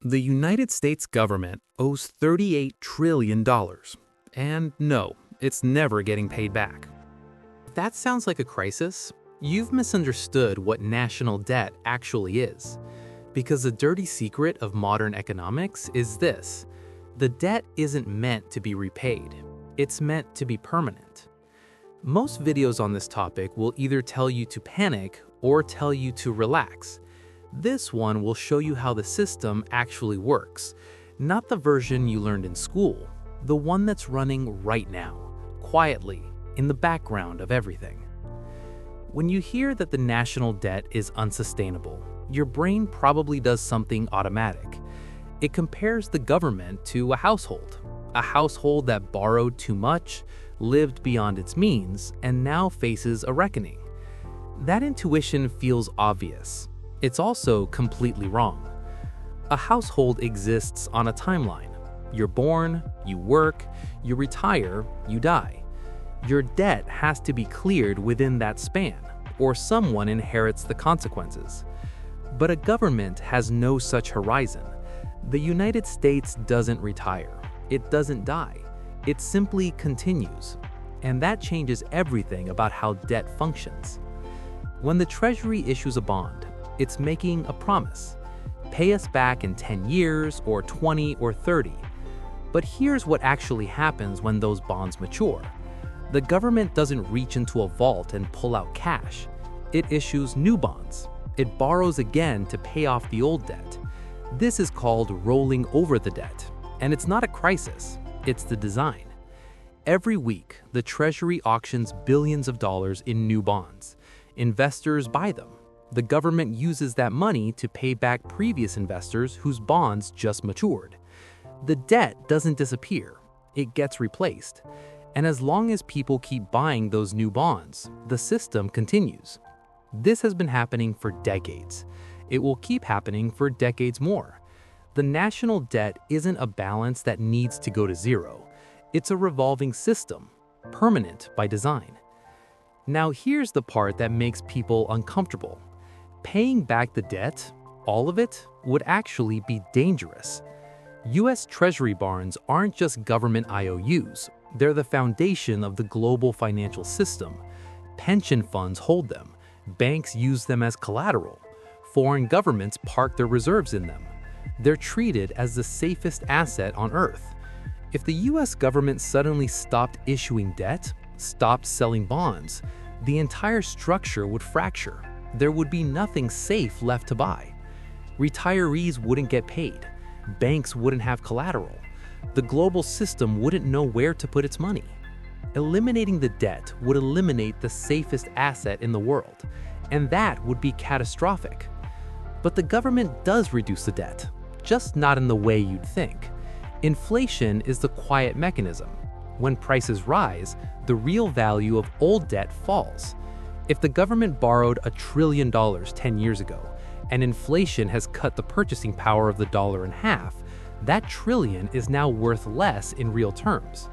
The United States government owes $38 trillion. And no, it's never getting paid back. If that sounds like a crisis, you've misunderstood what national debt actually is. Because the dirty secret of modern economics is this: the debt isn't meant to be repaid, it's meant to be permanent. Most videos on this topic will either tell you to panic or tell you to relax. This one will show you how the system actually works, not the version you learned in school, the one that's running right now, quietly, in the background of everything. When you hear that the national debt is unsustainable, your brain probably does something automatic. It compares the government to a household that borrowed too much, lived beyond its means, and now faces a reckoning. That intuition feels obvious. It's also completely wrong. A household exists on a timeline. You're born, you work, you retire, you die. Your debt has to be cleared within that span, or someone inherits the consequences. But a government has no such horizon. The United States doesn't retire. It doesn't die. It simply continues. And that changes everything about how debt functions. When the Treasury issues a bond, it's making a promise. Pay us back in 10 years or 20 or 30. But here's what actually happens when those bonds mature. The government doesn't reach into a vault and pull out cash. It issues new bonds. It borrows again to pay off the old debt. This is called rolling over the debt. And it's not a crisis, it's the design. Every week, the Treasury auctions billions of dollars in new bonds. Investors buy them. The government uses that money to pay back previous investors whose bonds just matured. The debt doesn't disappear, it gets replaced. And as long as people keep buying those new bonds, the system continues. This has been happening for decades. It will keep happening for decades more. The national debt isn't a balance that needs to go to zero. It's a revolving system, permanent by design. Now here's the part that makes people uncomfortable. Paying back the debt, all of it, would actually be dangerous. U.S. Treasury bonds aren't just government IOUs. They're the foundation of the global financial system. Pension funds hold them. Banks use them as collateral. Foreign governments park their reserves in them. They're treated as the safest asset on Earth. If the U.S. government suddenly stopped issuing debt, stopped selling bonds, the entire structure would fracture. There would be nothing safe left to buy. Retirees wouldn't get paid. Banks wouldn't have collateral. The global system wouldn't know where to put its money. Eliminating the debt would eliminate the safest asset in the world, and that would be catastrophic. But the government does reduce the debt, just not in the way you'd think. Inflation is the quiet mechanism. When prices rise, the real value of old debt falls. If the government borrowed $1 trillion 10 years ago, and inflation has cut the purchasing power of the dollar in half, that trillion is now worth less in real terms.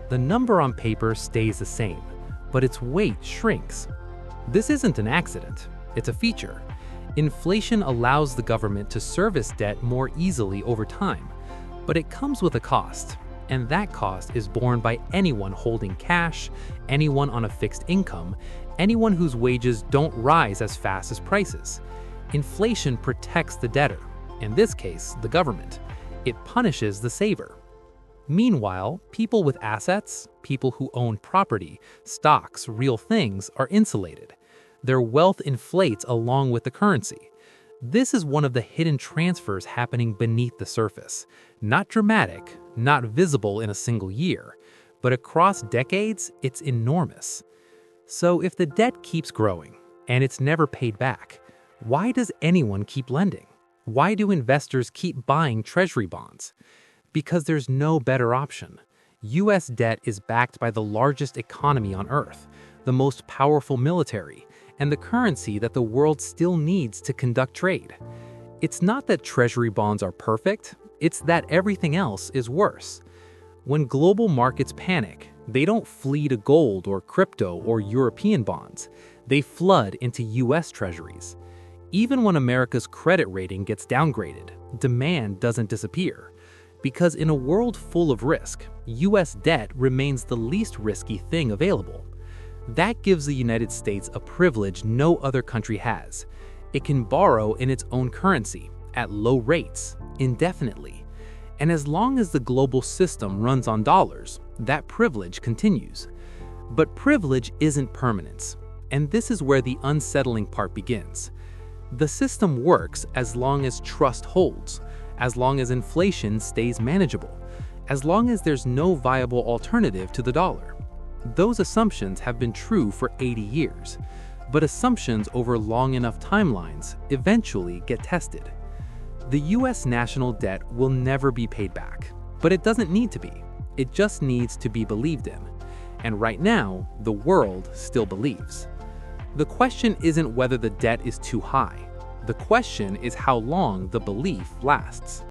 The number on paper stays the same, but its weight shrinks. This isn't an accident, it's a feature. Inflation allows the government to service debt more easily over time, but it comes with a cost, and that cost is borne by anyone holding cash, anyone on a fixed income, anyone whose wages don't rise as fast as prices. Inflation protects the debtor, in this case, the government. It punishes the saver. Meanwhile, people with assets, people who own property, stocks, real things, are insulated. Their wealth inflates along with the currency. This is one of the hidden transfers happening beneath the surface. Not dramatic, not visible in a single year, but across decades, it's enormous. So if the debt keeps growing, and it's never paid back, why does anyone keep lending? Why do investors keep buying Treasury bonds? Because there's no better option. U.S. debt is backed by the largest economy on Earth, the most powerful military, and the currency that the world still needs to conduct trade. It's not that Treasury bonds are perfect, it's that everything else is worse. When global markets panic, they don't flee to gold or crypto or European bonds. They flood into U.S. treasuries. Even when America's credit rating gets downgraded, demand doesn't disappear. Because in a world full of risk, US debt remains the least risky thing available. That gives the United States a privilege no other country has. It can borrow in its own currency, at low rates, indefinitely. And as long as the global system runs on dollars, that privilege continues. But privilege isn't permanence, and this is where the unsettling part begins. The system works as long as trust holds, as long as inflation stays manageable, as long as there's no viable alternative to the dollar. Those assumptions have been true for 80 years, but assumptions over long enough timelines eventually get tested. The US national debt will never be paid back, but it doesn't need to be. It just needs to be believed in. And right now, the world still believes. The question isn't whether the debt is too high. The question is how long the belief lasts.